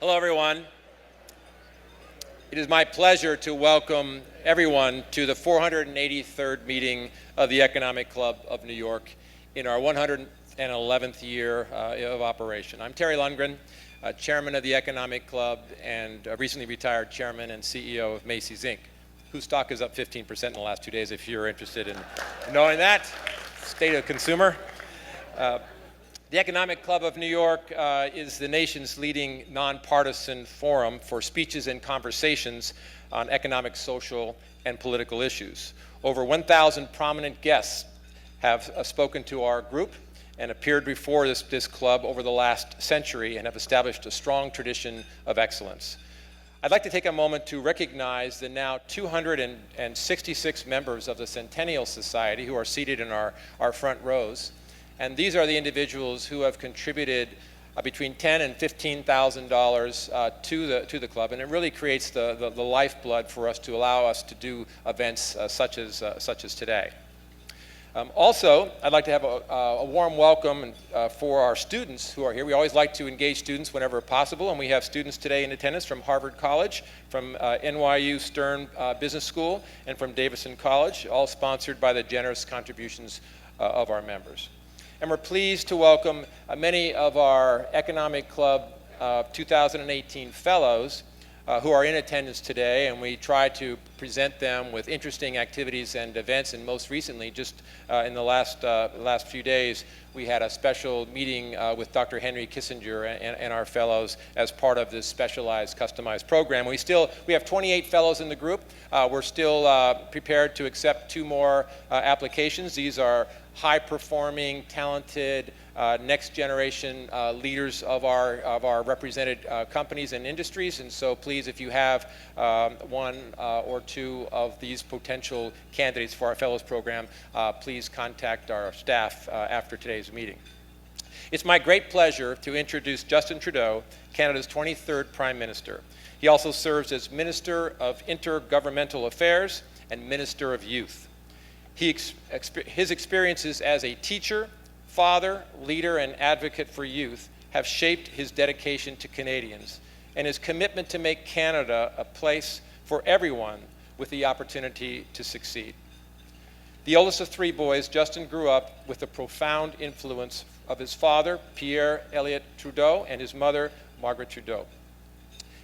Hello, everyone. It is my pleasure to welcome everyone to the 483rd meeting of the Economic Club of New York in our 111th year of operation. I'm Terry Lundgren, chairman of the Economic Club and recently retired chairman and CEO of Macy's, Inc., whose stock is up 15% in the last 2 days, if you're interested in knowing that. State of consumer. The Economic Club of New York is the nation's leading nonpartisan forum for speeches and conversations on economic, social, and political issues. Over 1,000 prominent guests have spoken to our group and appeared before this club over the last century and have established a strong tradition of excellence. I'd like to take a moment to recognize the now 266 members of the Centennial Society who are seated in our front rows. And these are the individuals who have contributed between $10,000 and $15,000 to the club, and it really creates the lifeblood for us to allow us to do events such as today. Also, I'd like to have a warm welcome for our students who are here. We always like to engage students whenever possible, and we have students today in attendance from Harvard College, from NYU Stern Business School, and from Davidson College, all sponsored by the generous contributions of our members. And we're pleased to welcome many of our Economic Club 2018 fellows who are in attendance today, and we try to present them with interesting activities and events. And most recently, just in the last few days, we had a special meeting with Dr. Henry Kissinger and our fellows as part of this specialized, customized program. We have 28 fellows in the group. We're still prepared to accept 2 more applications. These are high-performing, talented, next-generation leaders of our represented companies and industries. And so please, if you have 1 or 2 of these potential candidates for our Fellows Program, please contact our staff after today's meeting. It's my great pleasure to introduce Justin Trudeau, Canada's 23rd Prime Minister. He also serves as Minister of Intergovernmental Affairs and Minister of Youth. His experiences as a teacher, father, leader, and advocate for youth have shaped his dedication to Canadians and his commitment to make Canada a place for everyone with the opportunity to succeed. The oldest of 3 boys, Justin grew up with the profound influence of his father, Pierre Elliott Trudeau, and his mother, Margaret Trudeau.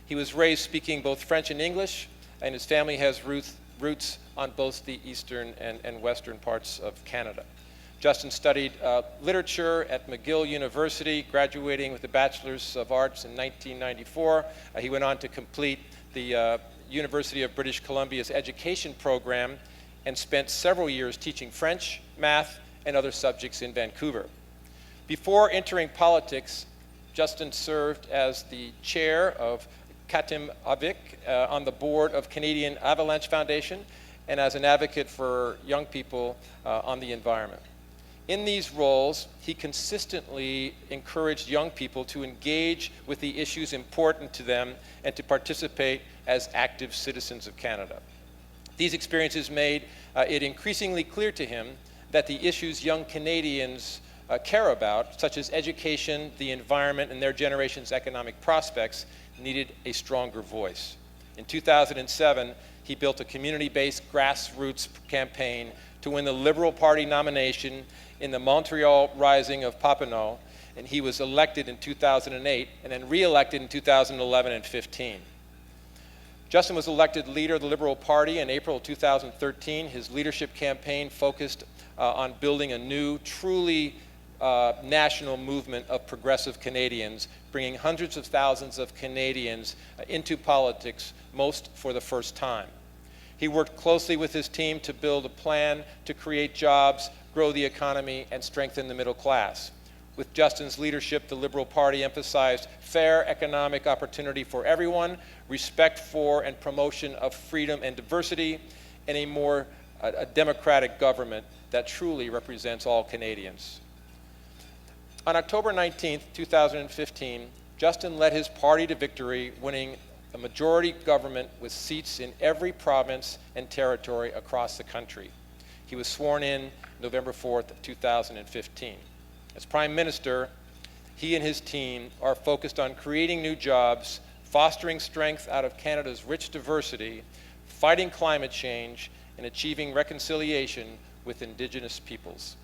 He was raised speaking both French and English, and his family has roots on both the eastern and western parts of Canada. Justin studied literature at McGill University, graduating with a Bachelor's of Arts in 1994. He went on to complete the University of British Columbia's education program and spent several years teaching French, math, and other subjects in Vancouver. Before entering politics, Justin served as the chair of Katim Avik on the board of Canadian Avalanche Foundation and as an advocate for young people on the environment. In these roles, he consistently encouraged young people to engage with the issues important to them and to participate as active citizens of Canada. These experiences made it increasingly clear to him that the issues young Canadians care about, such as education, the environment, and their generation's economic prospects, needed a stronger voice. In 2007, he built a community-based grassroots campaign to win the Liberal Party nomination in the Montreal Rising of Papineau, and he was elected in 2008 and then re-elected in 2011 and 15. Justin was elected leader of the Liberal Party in April 2013. His leadership campaign focused on building a new, truly national movement of progressive Canadians, bringing hundreds of thousands of Canadians into politics, most for the first time. He worked closely with his team to build a plan to create jobs, grow the economy, and strengthen the middle class. With Justin's leadership, the Liberal Party emphasized fair economic opportunity for everyone, respect for and promotion of freedom and diversity, and a more democratic government that truly represents all Canadians. On October 19, 2015, Justin led his party to victory, winning a majority government with seats in every province and territory across the country. He was sworn in November 4th, 2015. As Prime Minister, he and his team are focused on creating new jobs, fostering strength out of Canada's rich diversity, fighting climate change, and achieving reconciliation with Indigenous peoples.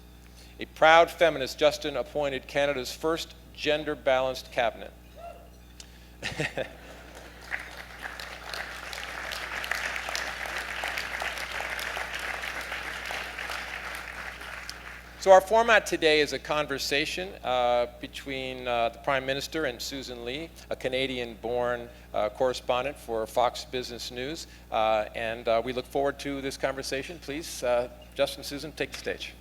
A proud feminist, Justin appointed Canada's first gender-balanced cabinet. So our format today is a conversation between the Prime Minister and Susan Lee, a Canadian-born correspondent for Fox Business News, and we look forward to this conversation. Please, Justin and Susan, take the stage.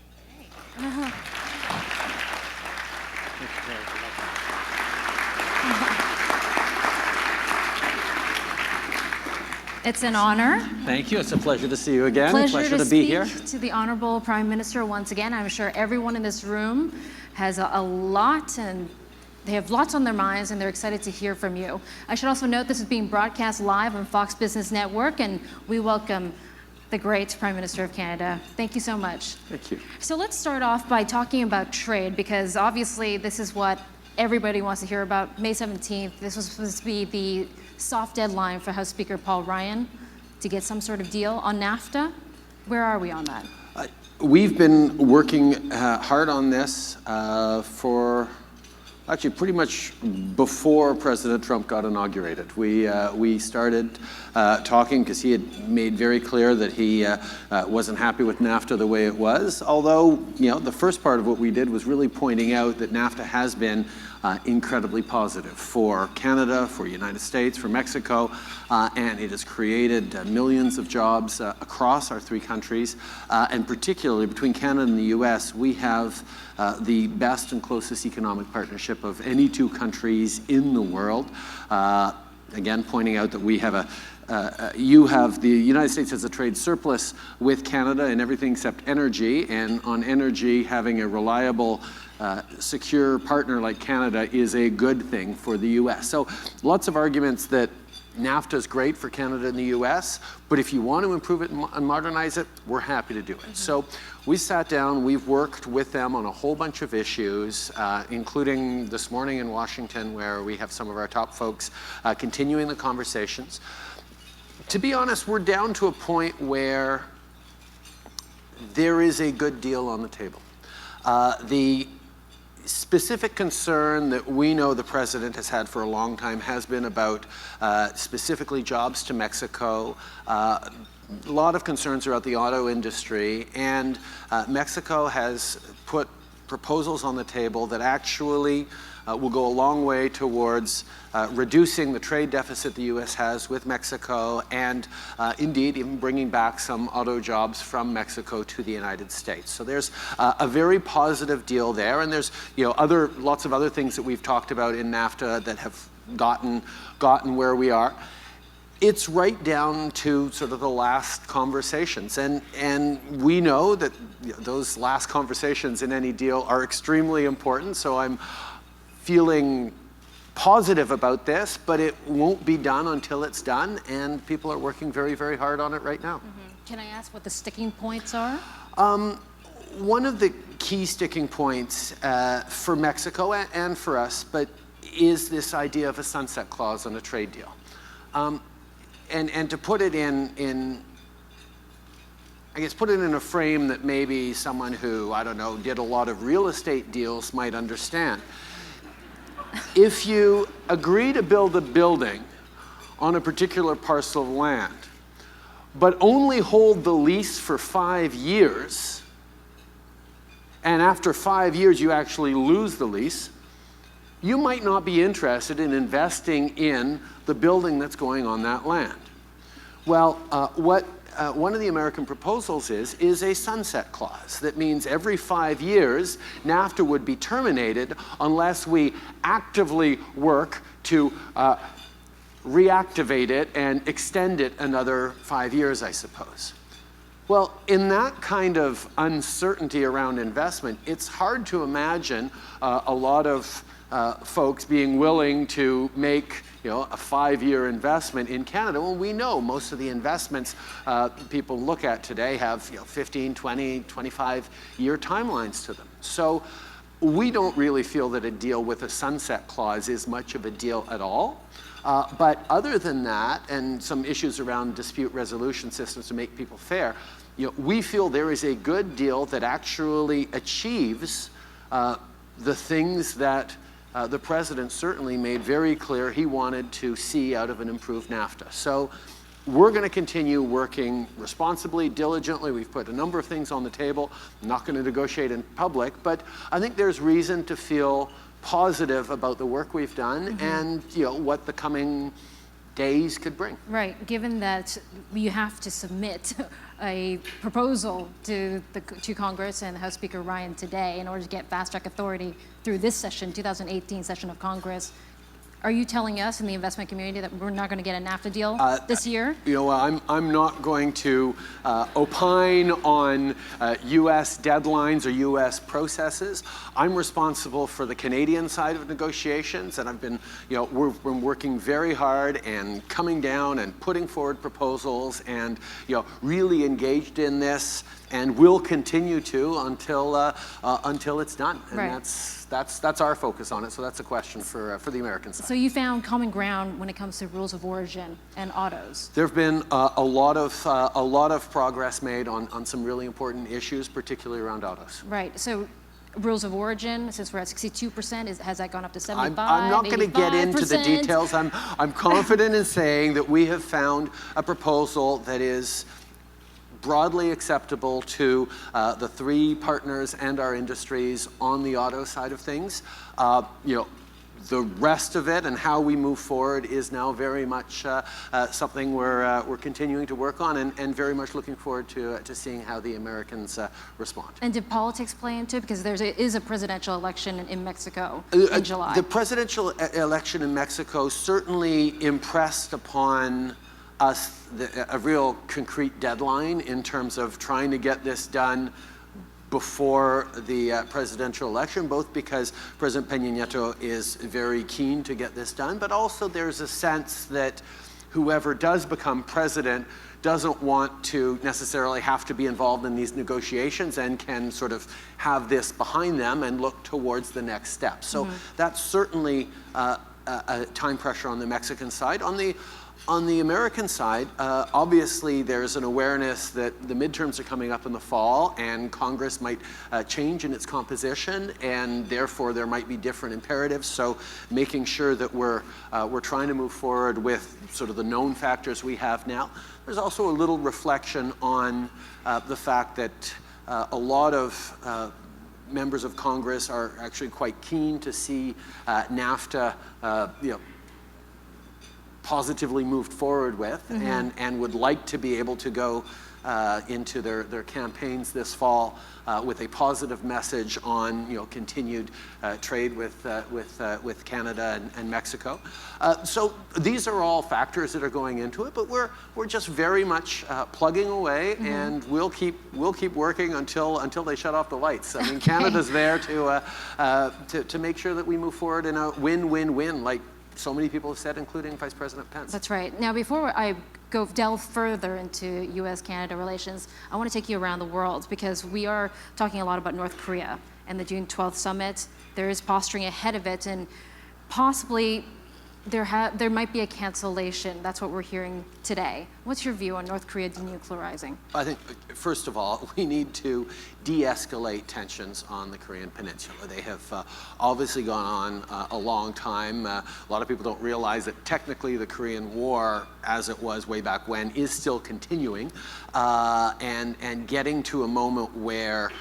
It's an honor. Thank you. It's a pleasure to see you again. Pleasure to be here. To the Honorable Prime Minister once again. I'm sure everyone in this room has a lot, and they have lots on their minds, and they're excited to hear from you. I should also note this is being broadcast live on Fox Business Network, and we welcome the great Prime Minister of Canada. Thank you so much. Thank you. So let's start off by talking about trade, because obviously this is what everybody wants to hear about. May 17th, this was supposed to be the soft deadline for House Speaker Paul Ryan to get some sort of deal on NAFTA. Where are we on that? We've been working hard on this for actually pretty much before President Trump got inaugurated. We started talking because he had made very clear that he wasn't happy with NAFTA the way it was. Although, the first part of what we did was really pointing out that NAFTA has been incredibly positive for Canada, for the United States, for Mexico, and it has created millions of jobs across our three countries, and particularly between Canada and the US, we have the best and closest economic partnership of any two countries in the world. Again, pointing out that we have the United States has a trade surplus with Canada in everything except energy, and on energy, having a reliable secure partner like Canada is a good thing for the US. So lots of arguments that NAFTA is great for Canada and the US, but if you want to improve it and modernize it, we're happy to do it. Mm-hmm. So we sat down, we've worked with them on a whole bunch of issues, including this morning in Washington, where we have some of our top folks continuing the conversations. To be honest, we're down to a point where there is a good deal on the table. The specific concern that we know the president has had for a long time has been about specifically jobs to Mexico, a lot of concerns about the auto industry, and Mexico has put proposals on the table that actually will go a long way towards reducing the trade deficit the U.S. has with Mexico, and indeed even bringing back some auto jobs from Mexico to the United States. So there's a very positive deal there, and there's lots of other things that we've talked about in NAFTA that have gotten where we are. It's right down to sort of the last conversations, and we know that those last conversations in any deal are extremely important. So I'm feeling positive about this, but it won't be done until it's done, and people are working very, very hard on it right now. Mm-hmm. Can I ask what the sticking points are? One of the key sticking points for Mexico and for us, but is this idea of a sunset clause on a trade deal. And to put it in a frame that maybe someone who, I don't know, did a lot of real estate deals might understand. If you agree to build a building on a particular parcel of land, but only hold the lease for 5 years, and after 5 years you actually lose the lease, you might not be interested in investing in the building that's going on that land. Well, what one of the American proposals is a sunset clause. That means every 5 years, NAFTA would be terminated unless we actively work to reactivate it and extend it another 5 years, I suppose. Well, in that kind of uncertainty around investment, it's hard to imagine a lot of folks being willing to make a 5-year investment in Canada. Well, we know most of the investments people look at today have 15, 20, 25-year timelines to them. So we don't really feel that a deal with a sunset clause is much of a deal at all. But other than that, and some issues around dispute resolution systems to make people fair, we feel there is a good deal that actually achieves the things that the president certainly made very clear he wanted to see out of an improved NAFTA. So we're going to continue working responsibly, diligently. We've put a number of things on the table. I'm not going to negotiate in public, but I think there's reason to feel positive about the work we've done and what the coming days could bring. Right, given that you have to submit a proposal to Congress and House Speaker Ryan today in order to get fast-track authority through this session, 2018 session of Congress. Are you telling us in the investment community that we're not going to get a NAFTA deal this year? I'm not going to opine on U.S. deadlines or U.S. processes. I'm responsible for the Canadian side of negotiations, and I've been, we've been working very hard and coming down and putting forward proposals and, really engaged in this, and will continue to until it's done. And right. That's our focus on it. So that's a question for the American side. So you found common ground when it comes to rules of origin and autos. There have been a lot of progress made on some really important issues, particularly around autos. Right. So rules of origin, since we're at 62%, has that gone up to 75%? I'm not going to get into the details. I'm confident in saying that we have found a proposal that is broadly acceptable to the three partners and our industries on the auto side of things. The rest of it and how we move forward is now very much something we're continuing to work on and very much looking forward to seeing how the Americans respond. And did politics play into it? Because there is a presidential election in Mexico in July. The presidential election in Mexico certainly impressed upon us a real concrete deadline in terms of trying to get this done before the presidential election, both because President Peña Nieto is very keen to get this done, but also there's a sense that whoever does become president doesn't want to necessarily have to be involved in these negotiations and can sort of have this behind them and look towards the next step. So that's certainly a time pressure on the Mexican side. On the American side, obviously there's an awareness that the midterms are coming up in the fall and Congress might change in its composition, and therefore there might be different imperatives. So making sure that we're trying to move forward with sort of the known factors we have now. There's also a little reflection on the fact that a lot of members of Congress are actually quite keen to see NAFTA, positively moved forward with, and would like to be able to go into their campaigns this fall with a positive message on continued trade with Canada and Mexico. So these are all factors that are going into it, but we're just very much plugging away, and we'll keep working until they shut off the lights. I mean, Canada's there to make sure that we move forward in a win-win-win, like so many people have said, including Vice President Pence. That's right. Now, before I delve further into U.S.-Canada relations, I want to take you around the world, because we are talking a lot about North Korea and the June 12th summit. There is posturing ahead of it, and possibly there might be a cancellation. That's what we're hearing today. What's your view on North Korea denuclearizing? I think, first of all, we need to de-escalate tensions on the Korean Peninsula. They have obviously gone on a long time. A lot of people don't realize that technically the Korean War, as it was way back when, is still continuing, and getting to a moment where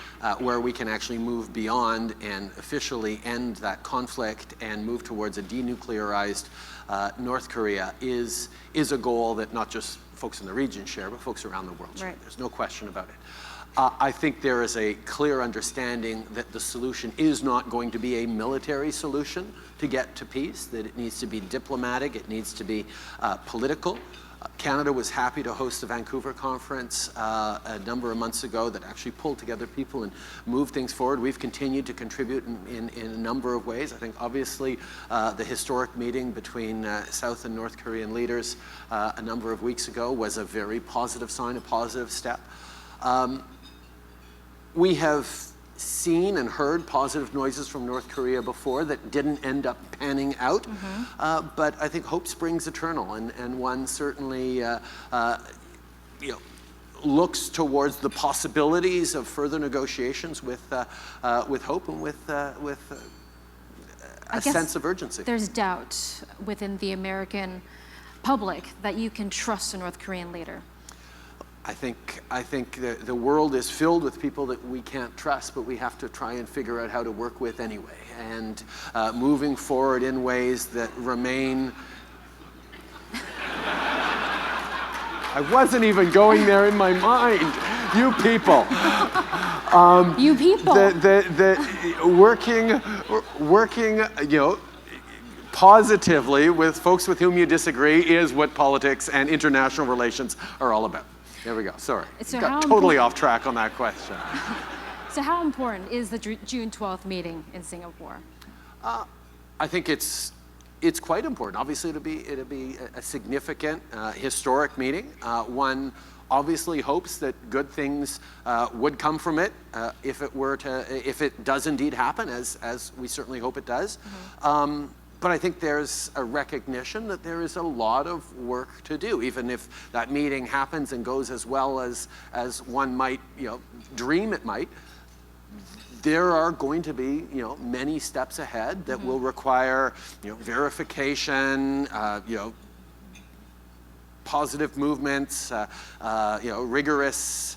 we can actually move beyond and officially end that conflict and move towards a denuclearized North Korea is a goal that not just folks in the region share, but folks around the world share. Right. There's no question about it. I think there is a clear understanding that the solution is not going to be a military solution to get to peace, that it needs to be diplomatic, it needs to be political. Canada was happy to host the Vancouver conference a number of months ago that actually pulled together people and moved things forward. We've continued to contribute in a number of ways. I think obviously the historic meeting between South and North Korean leaders a number of weeks ago was a very positive sign, a positive step. We have seen and heard positive noises from North Korea before that didn't end up panning out. But I think hope springs eternal, and one certainly looks towards the possibilities of further negotiations with hope and with a sense of urgency. There's doubt within the American public that you can trust a North Korean leader. I think the world is filled with people that we can't trust, but we have to try and figure out how to work with anyway. And moving forward in ways that remain... I wasn't even going there in my mind. You people. You people. Working, positively with folks with whom you disagree is what politics and international relations are all about. There we go. Sorry. So got totally off track on that question. So how important is the June 12th meeting in Singapore? I think it's quite important. Obviously, it'll be a significant, historic meeting. One obviously hopes that good things would come from it if it does indeed happen, as we certainly hope it does. But I think there's a recognition that there is a lot of work to do, even if that meeting happens and goes as well as one might dream it might. There are going to be many steps ahead that will require verification, positive movements, rigorous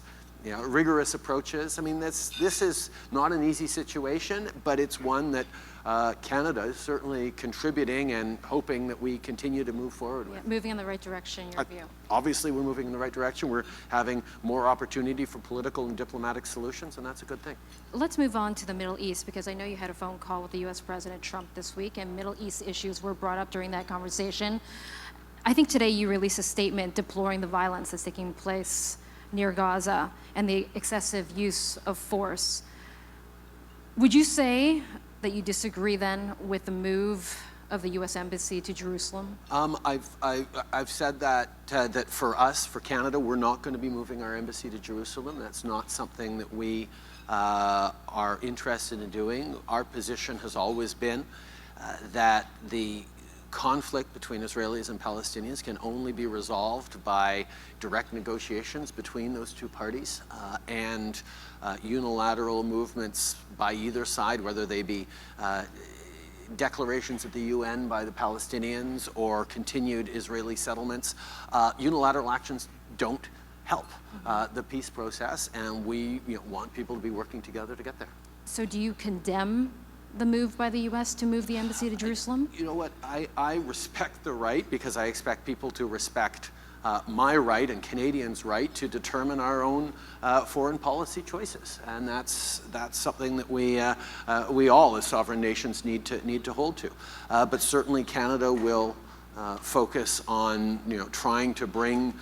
approaches. I mean, this is not an easy situation, but it's one that Canada is certainly contributing and hoping that we continue to move forward with. Moving in the right direction, in your view. Obviously, we're moving in the right direction. We're having more opportunity for political and diplomatic solutions, and that's a good thing. Let's move on to the Middle East, because I know you had a phone call with the U.S. President Trump this week, and Middle East issues were brought up during that conversation. I think today you released a statement deploring the violence that's taking place near Gaza and the excessive use of force. Would you say that you disagree then with the move of the U.S. Embassy to Jerusalem? I've said that for us, for Canada, we're not going to be moving our embassy to Jerusalem. That's not something that we are interested in doing. Our position has always been that the conflict between Israelis and Palestinians can only be resolved by direct negotiations between those two parties, and unilateral movements by either side, whether they be declarations at the UN by the Palestinians or continued Israeli settlements. Unilateral actions don't help the peace process, and we want people to be working together to get there. So do you condemn the move by the U.S. to move the embassy to Jerusalem? You know what, I respect the right, because I expect people to respect my right and Canadians' right to determine our own foreign policy choices, and that's something that we all as sovereign nations need to hold to. But certainly Canada will focus on trying to bring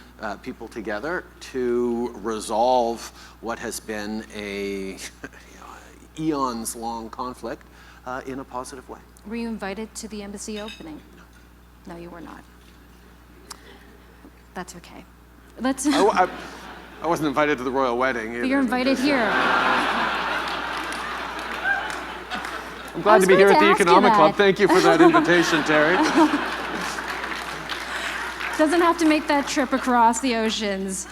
people together to resolve what has been a eons-long conflict in a positive way. Were you invited to the embassy opening? No, you were not. That's okay. Let's. I wasn't invited to the royal wedding either. But you're invited here. I'm glad to be here at the Economic Club. Thank you for that invitation, Terry. Doesn't have to make that trip across the oceans.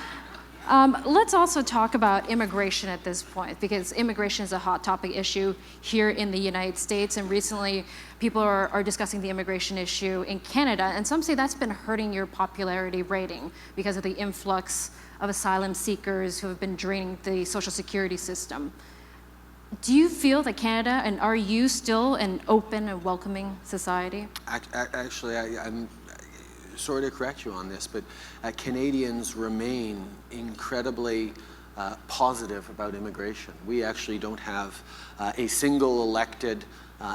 Let's also talk about immigration at this point, because immigration is a hot topic issue here in the United States, and recently people are discussing the immigration issue in Canada, and some say that's been hurting your popularity rating because of the influx of asylum seekers who have been draining the social security system. Do you feel that Canada, and are you still an open and welcoming society? Actually, I'm sorry to correct you on this, but Canadians remain incredibly positive about immigration. We actually don't have a single elected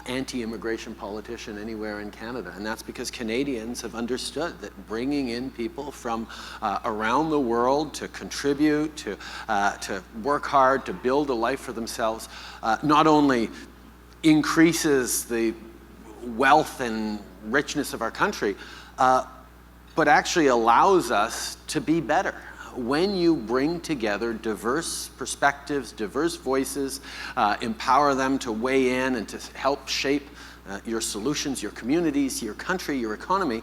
anti-immigration politician anywhere in Canada, and that's because Canadians have understood that bringing in people from around the world to contribute, to work hard, to build a life for themselves, not only increases the wealth and richness of our country, but actually allows us to be better. when you bring together diverse perspectives, diverse voices, empower them to weigh in and to help shape your solutions, your communities, your country, your economy,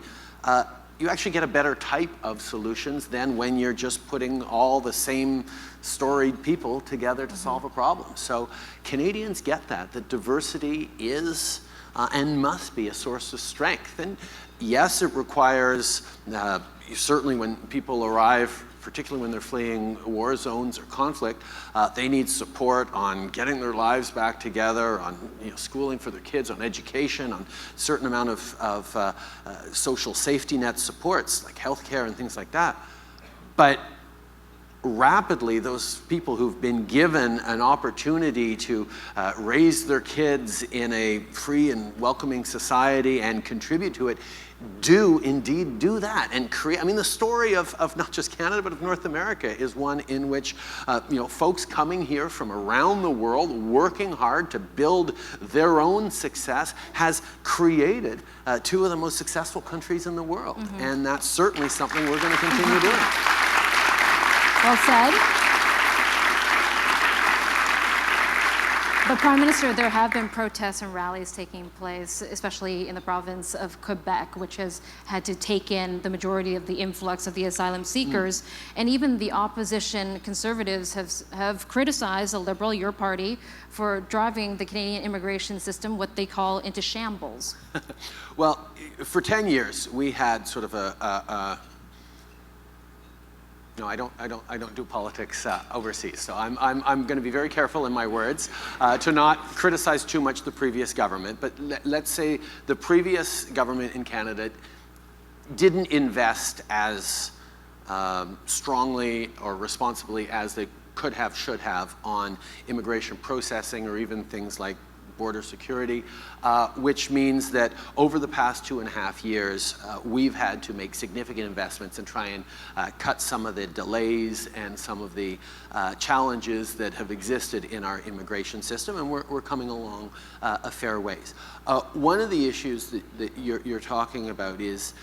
you actually get a better type of solutions than when you're just putting all the same storied people together to solve a problem. So Canadians get that diversity is and must be a source of strength. And yes, it requires, certainly when people arrive, particularly when they're fleeing war zones or conflict, they need support on getting their lives back together, on schooling for their kids, on education, on a certain amount of social safety net supports like healthcare and things like that. But rapidly, those people who've been given an opportunity to raise their kids in a free and welcoming society and contribute to it do indeed do that and create. I mean, the story of not just Canada but of North America is one in which folks coming here from around the world working hard to build their own success has created two of the most successful countries in the world. And that's certainly something we're going to continue doing. Well said. But Prime Minister, there have been protests and rallies taking place, especially in the province of Quebec, which has had to take in the majority of the influx of the asylum seekers. And even the opposition Conservatives have criticized the Liberal, your party, for driving the Canadian immigration system, what they call, into shambles. Well, for 10 years, we had sort of no, I don't do politics overseas, so I'm going to be very careful in my words to not criticize too much the previous government. But let's say the previous government in Canada didn't invest as strongly or responsibly as they could have, should have, on immigration processing or even things like border security, which means that over the past 2.5 years, we've had to make significant investments and try and cut some of the delays and some of the challenges that have existed in our immigration system, and we're coming along a fair ways. One of the issues that you're talking about is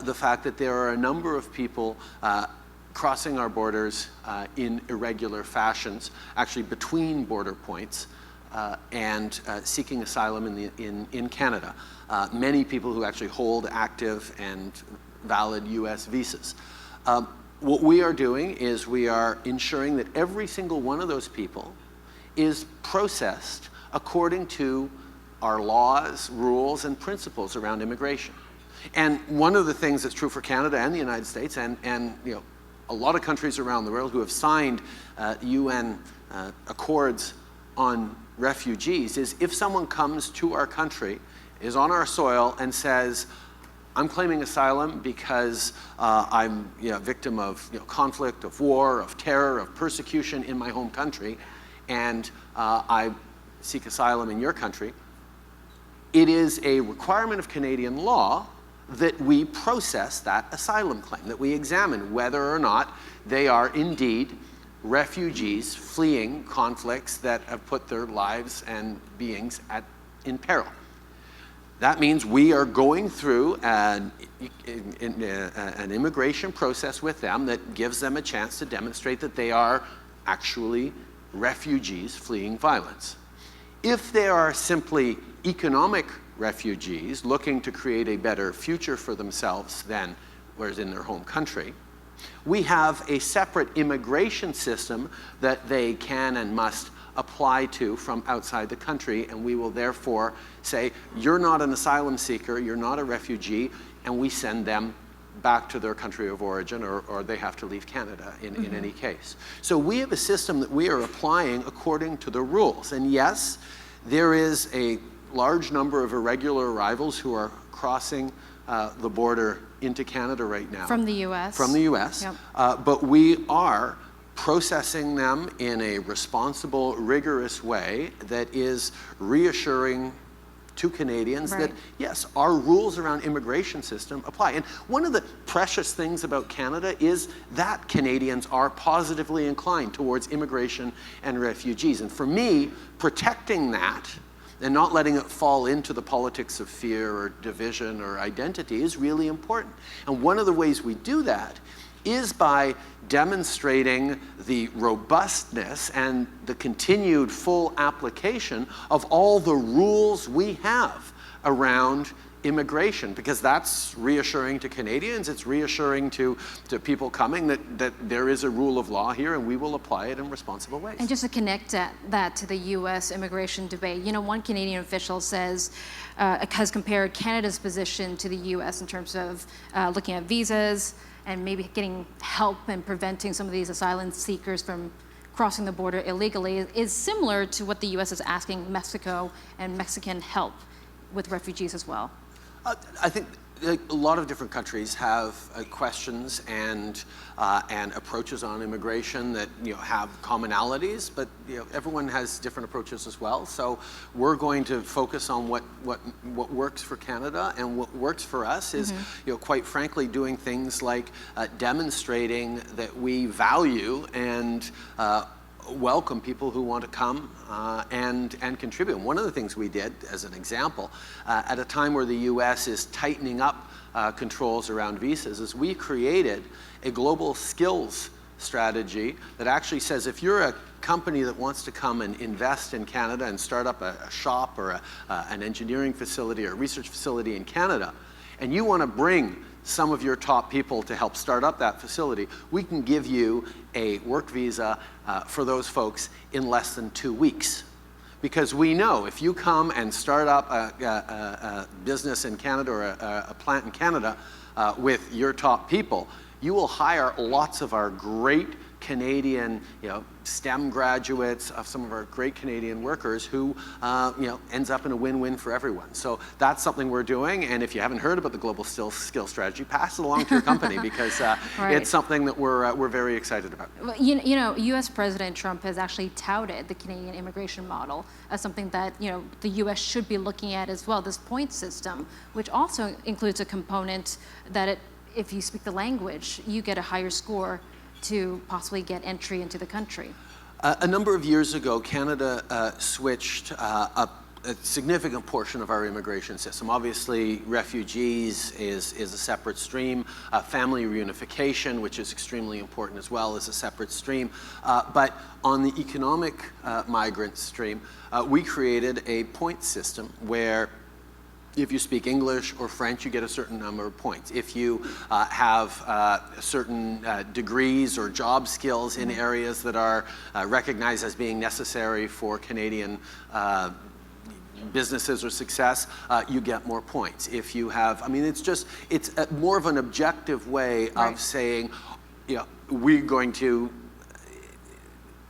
the fact that there are a number of people crossing our borders in irregular fashions, actually between border points, and seeking asylum in Canada. Many people who actually hold active and valid US visas. What we are doing is we are ensuring that every single one of those people is processed according to our laws, rules, and principles around immigration. And one of the things that's true for Canada and the United States and a lot of countries around the world who have signed UN accords on refugees is if someone comes to our country, is on our soil and says, I'm claiming asylum because I'm a victim of conflict, of war, of terror, of persecution in my home country, and I seek asylum in your country, it is a requirement of Canadian law that we process that asylum claim, that we examine whether or not they are indeed refugees fleeing conflicts that have put their lives and beings in peril. That means we are going through an immigration process with them that gives them a chance to demonstrate that they are actually refugees fleeing violence. If they are simply economic refugees looking to create a better future for themselves than whereas in their home country, we have a separate immigration system that they can and must apply to from outside the country, and we will therefore say, you're not an asylum seeker, you're not a refugee, and we send them back to their country of origin, or they have to leave Canada in any case. So we have a system that we are applying according to the rules. And yes, there is a large number of irregular arrivals who are crossing the border into Canada right now. From the U.S. From the U.S. Yep. But we are processing them in a responsible, rigorous way that is reassuring to Canadians that, yes, our rules around immigration system apply. And one of the precious things about Canada is that Canadians are positively inclined towards immigration and refugees. And for me, protecting that and not letting it fall into the politics of fear or division or identity is really important. And one of the ways we do that is by demonstrating the robustness and the continued full application of all the rules we have around immigration, because that's reassuring to Canadians, it's reassuring to people coming that there is a rule of law here and we will apply it in responsible ways. And just to connect that to the U.S. immigration debate, one Canadian official has compared Canada's position to the U.S. in terms of looking at visas and maybe getting help and preventing some of these asylum seekers from crossing the border illegally, is similar to what the U.S. is asking Mexico and Mexican help with refugees as well. I think a lot of different countries have questions and approaches on immigration that have commonalities, but everyone has different approaches as well. So we're going to focus on what works for Canada, and what works for us is quite frankly doing things like demonstrating that we value and welcome people who want to come and contribute. And one of the things we did, as an example, at a time where the U.S. is tightening up controls around visas, is we created a global skills strategy that actually says if you're a company that wants to come and invest in Canada and start up a shop or an engineering facility or a research facility in Canada, and you want to bring some of your top people to help start up that facility, we can give you a work visa for those folks in less than 2 weeks. Because we know if you come and start up a business in Canada or a plant in Canada with your top people, you will hire lots of our great Canadian, STEM graduates, of some of our great Canadian workers who, ends up in a win-win for everyone. So that's something we're doing. And if you haven't heard about the Global Skill Strategy, pass it along to your company because Right. It's something that we're very excited about. Well, U.S. President Trump has actually touted the Canadian immigration model as something that, the U.S. should be looking at as well, this point system, which also includes a component that if you speak the language, you get a higher score to possibly get entry into the country. A number of years ago, Canada switched a significant portion of our immigration system. Obviously, refugees is a separate stream. Family reunification, which is extremely important as well, is a separate stream. But on the economic migrant stream, we created a point system where if you speak English or French, you get a certain number of points. If you have certain degrees or job skills in areas that are recognized as being necessary for Canadian businesses or success, you get more points. If you have, it's more of an objective way Right. of saying, we're going to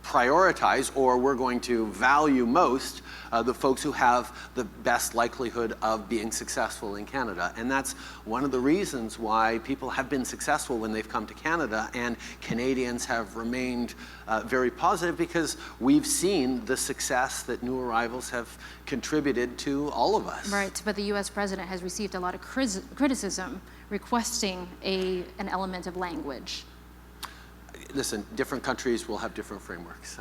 prioritize, or we're going to value most the folks who have the best likelihood of being successful in Canada. And that's one of the reasons why people have been successful when they've come to Canada, and Canadians have remained very positive because we've seen the success that new arrivals have contributed to all of us. Right, but the U.S. president has received a lot of criticism requesting an element of language. Listen, different countries will have different frameworks.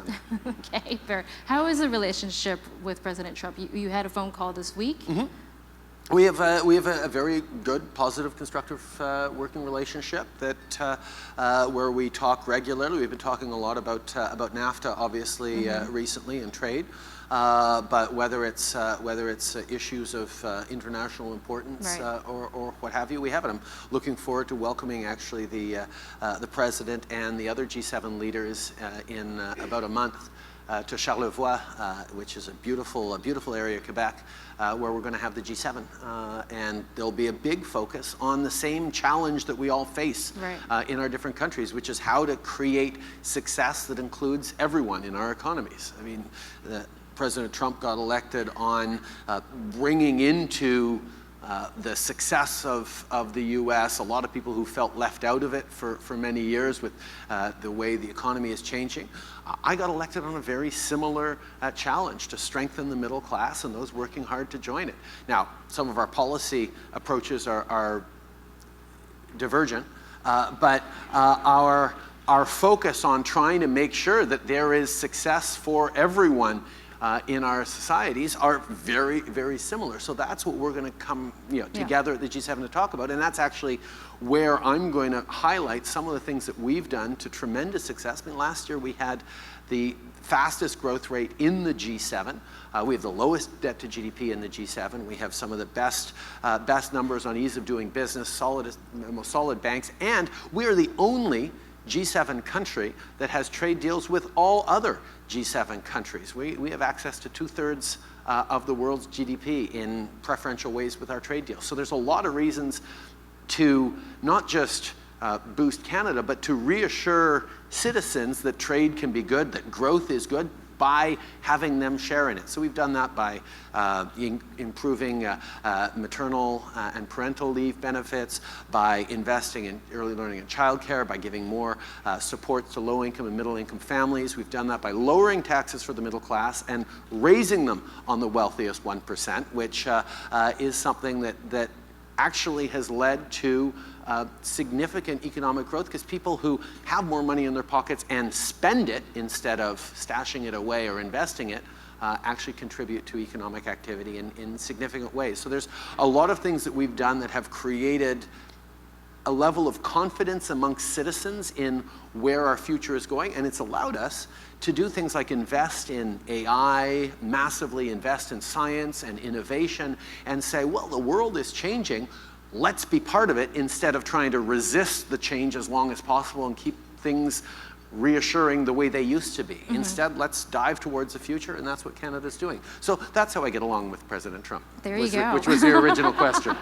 Okay, fair. How is the relationship with President Trump? You had a phone call this week. Mm-hmm. We have a very good, positive, constructive working relationship where we talk regularly. We've been talking a lot about NAFTA, obviously, recently, and trade. But whether it's issues of international importance, Right. or what have you, we have it. I'm looking forward to welcoming actually the president and the other G7 leaders in about a month to Charlevoix, which is a beautiful area of Quebec, where we're going to have the G7. And there'll be a big focus on the same challenge that we all face Right. in our different countries, which is how to create success that includes everyone in our economies. President Trump got elected on bringing into the success of the U.S. a lot of people who felt left out of it for many years with the way the economy is changing. I got elected on a very similar challenge to strengthen the middle class and those working hard to join it. Now, some of our policy approaches are divergent, but our focus on trying to make sure that there is success for everyone in our societies are very, very similar. So that's what we're going to come together at the G7 to talk about. And that's actually where I'm going to highlight some of the things that we've done to tremendous success. I mean, last year we had the fastest growth rate in the G7. We have the lowest debt to GDP in the G7. We have some of the best numbers on ease of doing business, most solid banks, and we are the only G7 country that has trade deals with all other G7 countries. We have access to 2/3 of the world's GDP in preferential ways with our trade deals. So there's a lot of reasons to not just boost Canada, but to reassure citizens that trade can be good, that growth is good, by having them share in it. So we've done that by improving maternal and parental leave benefits, by investing in early learning and childcare, by giving more support to low-income and middle-income families. We've done that by lowering taxes for the middle class and raising them on the wealthiest 1%, which is something that actually has led to significant economic growth, because people who have more money in their pockets and spend it instead of stashing it away or investing it actually contribute to economic activity in significant ways. So there's a lot of things that we've done that have created a level of confidence amongst citizens in where our future is going, and it's allowed us to do things like invest in AI, massively invest in science and innovation, and say, well, the world is changing, let's be part of it, instead of trying to resist the change as long as possible and keep things reassuring the way they used to be. Mm-hmm. Instead, let's dive towards the future, and that's what Canada's doing. So that's how I get along with President Trump. There you go. Which was your original question.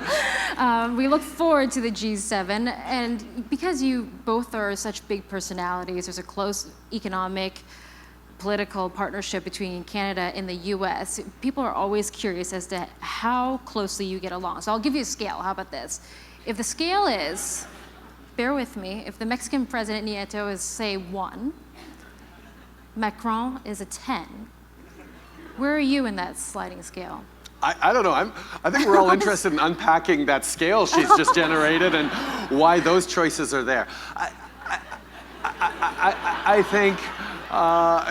We look forward to the G7, and because you both are such big personalities, there's a close economic, political partnership between Canada and the US. People are always curious as to how closely you get along. So I'll give you a scale. How about this? If the scale is, bear with me, if the Mexican president Nieto is, say, 1, Macron is a 10, where are you in that sliding scale? I don't know. I think we're all interested in unpacking that scale she's just generated and why those choices are there. I think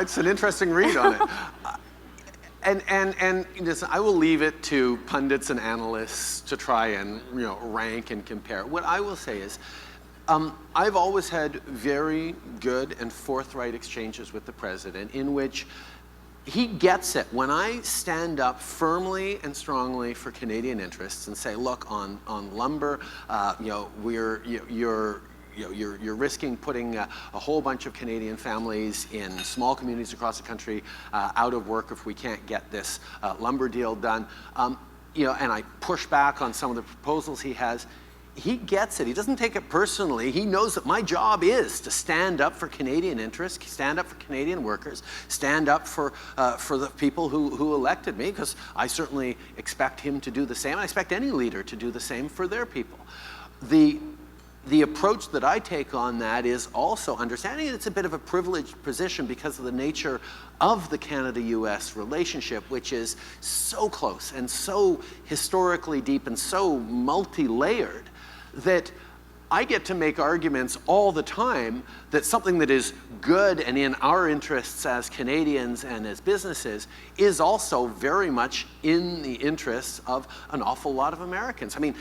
it's an interesting read on it. And listen, I will leave it to pundits and analysts to try and rank and compare. What I will say is, I've always had very good and forthright exchanges with the president in which he gets it. When I stand up firmly and strongly for Canadian interests and say, look, on lumber, you're risking putting a whole bunch of Canadian families in small communities across the country out of work if we can't get this lumber deal done. And I push back on some of the proposals he has. He gets it. He doesn't take it personally. He knows that my job is to stand up for Canadian interests, stand up for Canadian workers, stand up for the people who elected me, because I certainly expect him to do the same. I expect any leader to do the same for their people. The approach that I take on that is also understanding that it's a bit of a privileged position because of the nature of the Canada-US relationship, which is so close and so historically deep and so multi-layered that I get to make arguments all the time that something that is good and in our interests as Canadians and as businesses is also very much in the interests of an awful lot of Americans. I mean,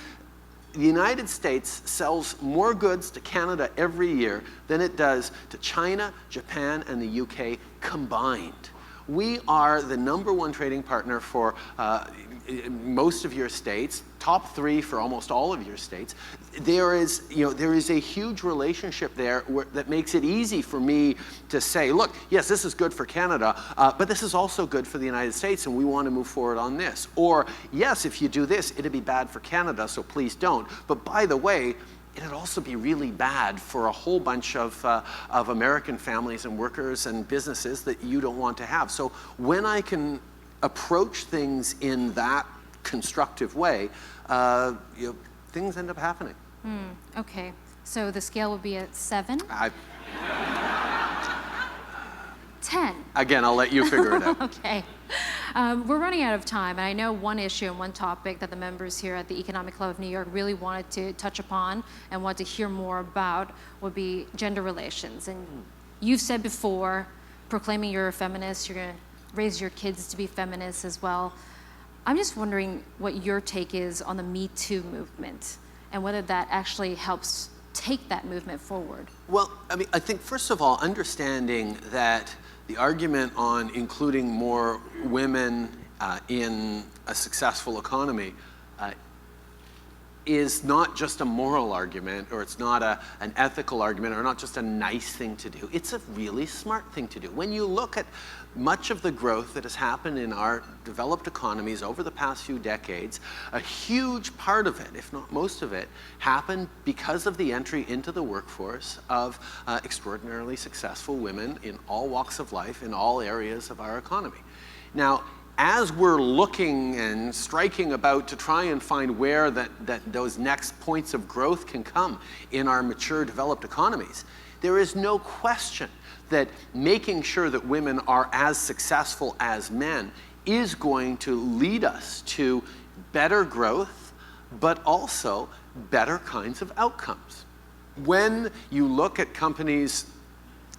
the United States sells more goods to Canada every year than it does to China, Japan, and the UK combined. We are the #1 trading partner for most of your states, top 3 for almost all of your states. There is a huge relationship there that makes it easy for me to say, look, yes, this is good for Canada, but this is also good for the United States, and we want to move forward on this. Or, yes, if you do this, it'd be bad for Canada, so please don't. But by the way, it'd also be really bad for a whole bunch of American families and workers and businesses that you don't want to have. So when I can approach things in that constructive way, things end up happening. Okay, so the scale would be a 7? 10. Again, I'll let you figure it out. Okay. We're running out of time, and I know one issue and one topic that the members here at the Economic Club of New York really wanted to touch upon and want to hear more about would be gender relations. And you've said before, proclaiming you're a feminist, you're going to raised your kids to be feminists as well. I'm just wondering what your take is on the Me2 movement and whether that actually helps take that movement forward. Well, I mean, I think first of all, understanding that the argument on including more women in a successful economy is not just a moral argument, or it's not an ethical argument, or not just a nice thing to do. It's a really smart thing to do. When you look at much of the growth that has happened in our developed economies over the past few decades, a huge part of it, if not most of it, happened because of the entry into the workforce of extraordinarily successful women in all walks of life, in all areas of our economy. Now, as we're looking and striking about to try and find where those next points of growth can come in our mature, developed economies, there is no question that making sure that women are as successful as men is going to lead us to better growth, but also better kinds of outcomes. When you look at companies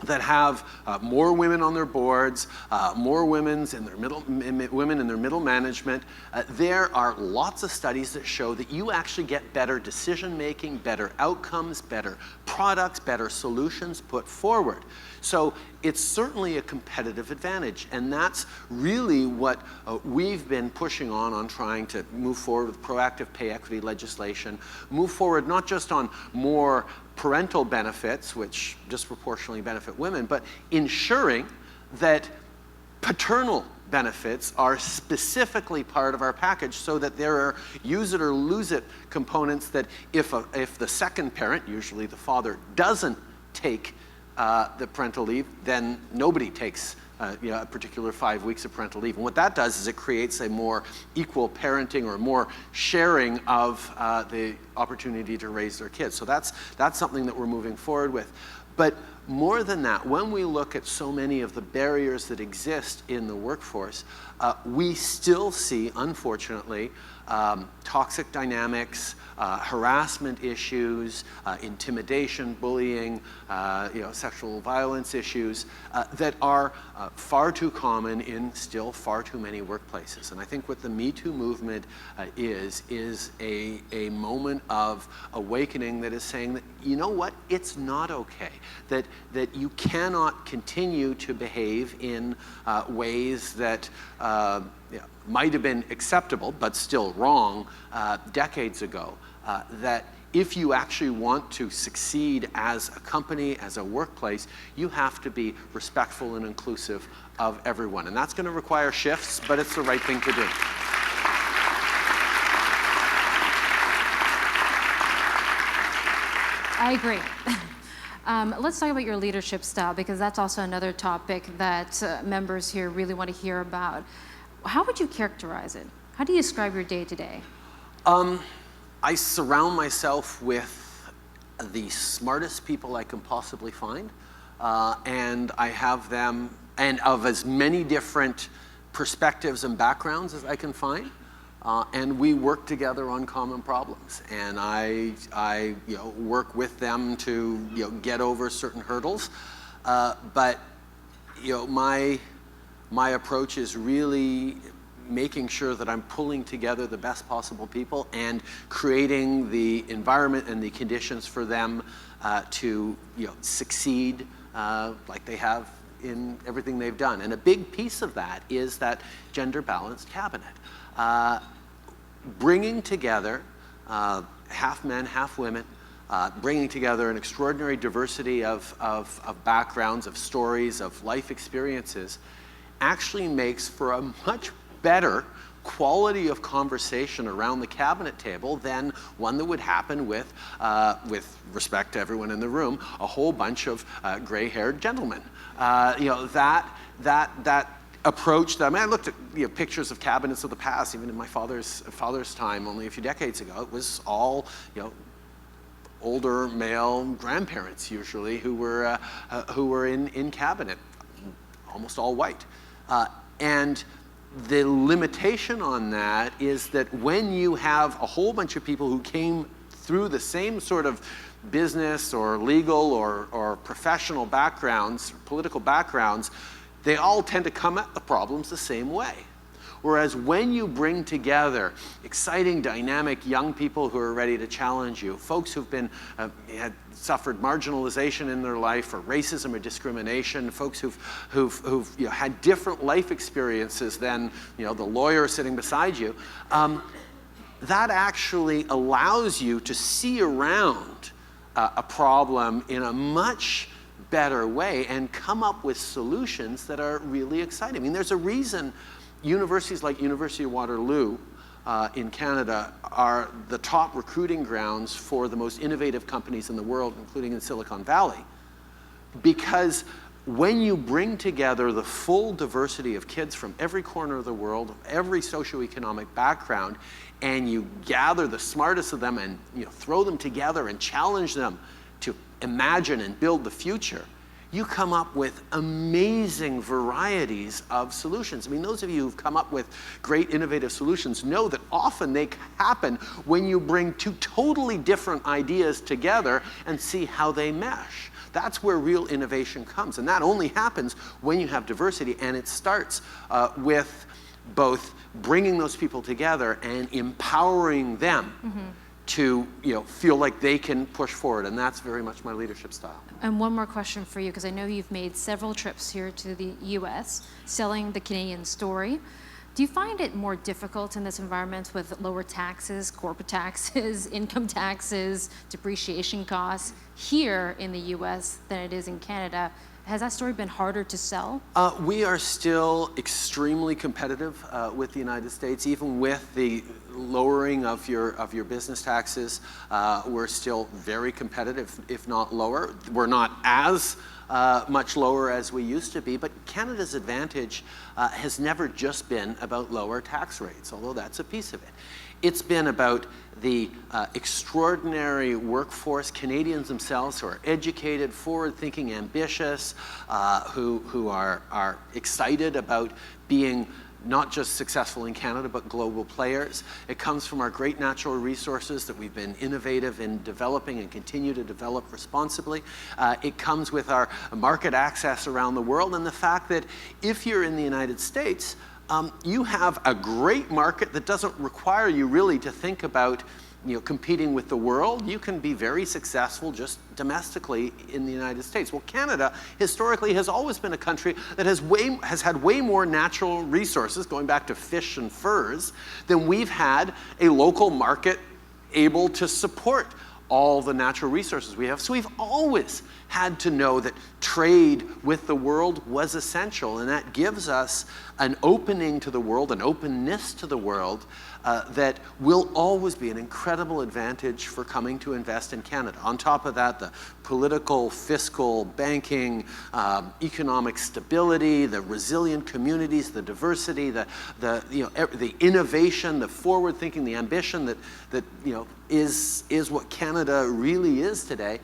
that have more women on their boards, more women in their middle management. There are lots of studies that show that you actually get better decision making, better outcomes, better products, better solutions put forward. So it's certainly a competitive advantage, and that's really what we've been pushing on trying to move forward with proactive pay equity legislation, move forward not just on more parental benefits, which disproportionately benefit women, but ensuring that paternal benefits are specifically part of our package, so that there are use it or lose it components that if the second parent, usually the father, doesn't take the parental leave, then nobody takes a particular 5 weeks of parental leave. And what that does is it creates a more equal parenting or more sharing of the opportunity to raise their kids. So that's something that we're moving forward with. But more than that, when we look at so many of the barriers that exist in the workforce, we still see, unfortunately, toxic dynamics, harassment issues, intimidation, bullying, sexual violence issues that are far too common in still far too many workplaces. And I think what the Me2 movement is a moment of awakening that is saying that, you know what, it's not okay, that you cannot continue to behave in ways that might have been acceptable, but still wrong decades ago, that if you actually want to succeed as a company, as a workplace, you have to be respectful and inclusive of everyone. And that's going to require shifts, but it's the right thing to do. I agree. Let's talk about your leadership style, because that's also another topic that members here really want to hear about. How would you characterize it? How do you describe your day-to-day? I surround myself with the smartest people I can possibly find, and I have them, and of as many different perspectives and backgrounds as I can find, and we work together on common problems. And I work with them to get over certain hurdles, but my approach is really making sure that I'm pulling together the best possible people and creating the environment and the conditions for them to succeed like they have in everything they've done. And a big piece of that is that gender balanced cabinet. Bringing together half men, half women, bringing together an extraordinary diversity of backgrounds, of stories, of life experiences, actually makes for a much better quality of conversation around the cabinet table than one that would happen with respect to everyone in the room, a whole bunch of gray-haired gentlemen. That approach. I looked at pictures of cabinets of the past, even in my father's time, only a few decades ago. It was all older male grandparents usually who were in cabinet, almost all white, and the limitation on that is that when you have a whole bunch of people who came through the same sort of business or legal or professional backgrounds, political backgrounds, they all tend to come at the problems the same way. Whereas when you bring together exciting, dynamic young people who are ready to challenge you, folks who've been had suffered marginalization in their life, or racism or discrimination, folks who've had different life experiences than the lawyer sitting beside you, that actually allows you to see around a problem in a much better way and come up with solutions that are really exciting. I mean, there's a reason universities like University of Waterloo in Canada are the top recruiting grounds for the most innovative companies in the world, including in Silicon Valley. Because when you bring together the full diversity of kids from every corner of the world, every socioeconomic background, and you gather the smartest of them and throw them together and challenge them to imagine and build the future, you come up with amazing varieties of solutions. I mean, those of you who've come up with great innovative solutions know that often they happen when you bring two totally different ideas together and see how they mesh. That's where real innovation comes. And that only happens when you have diversity, and it starts with both bringing those people together and empowering them to feel like they can push forward, and that's very much my leadership style. And one more question for you, because I know you've made several trips here to the US selling the Canadian story. Do you find it more difficult in this environment with lower taxes, corporate taxes, income taxes, depreciation costs here in the US than it is in Canada? Has that story been harder to sell? We are still extremely competitive with the United States, even with the lowering of your business taxes. We're still very competitive, if not lower. We're not as much lower as we used to be, but Canada's advantage has never just been about lower tax rates, although that's a piece of it. It's been about the extraordinary workforce, Canadians themselves who are educated, forward-thinking, ambitious, who are excited about being not just successful in Canada, but global players. It comes from our great natural resources that we've been innovative in developing and continue to develop responsibly. It comes with our market access around the world, and the fact that if you're in the United States, you have a great market that doesn't require you really to think about competing with the world. You can be very successful just domestically in the United States. Well, Canada historically has always been a country that has had way more natural resources, going back to fish and furs, than we've had a local market able to support all the natural resources we have. So we've always had to know that trade with the world was essential, and that gives us an opening to the world, an openness to the world that will always be an incredible advantage for coming to invest in Canada. On top of that, the political, fiscal, banking, economic stability, the resilient communities, the diversity, the innovation, the forward thinking, the ambition that is what Canada really is today.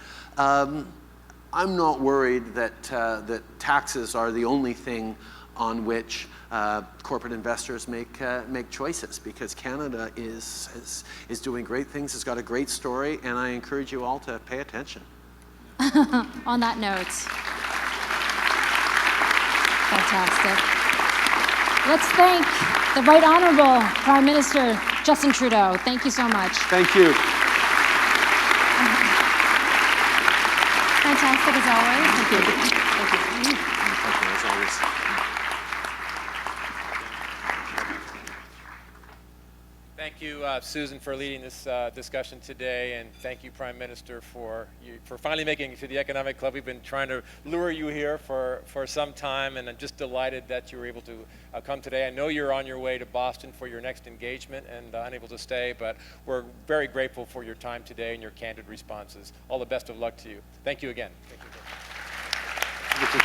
I'm not worried that taxes are the only thing on which corporate investors make choices, because Canada is doing great things. It's got a great story, and I encourage you all to pay attention. On that note, fantastic. Let's thank the Right Honourable Prime Minister Justin Trudeau. Thank you so much. Thank you. Fantastic as always. Thank you. Thank you as always. Thank you, Susan, for leading this discussion today, and thank you, Prime Minister, for finally making it to the Economic Club. We've been trying to lure you here for some time, and I'm just delighted that you were able to come today. I know you're on your way to Boston for your next engagement and unable to stay, but we're very grateful for your time today and your candid responses. All the best of luck to you. Thank you again. Thank you. Thank you.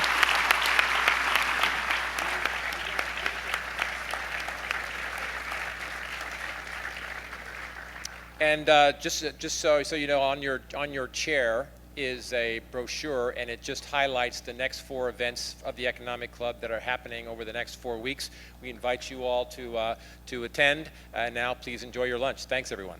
And just so you know, on your chair is a brochure, and it just highlights the next 4 events of the Economic Club that are happening over the next 4 weeks. We invite you all to attend. And now, please enjoy your lunch. Thanks, everyone.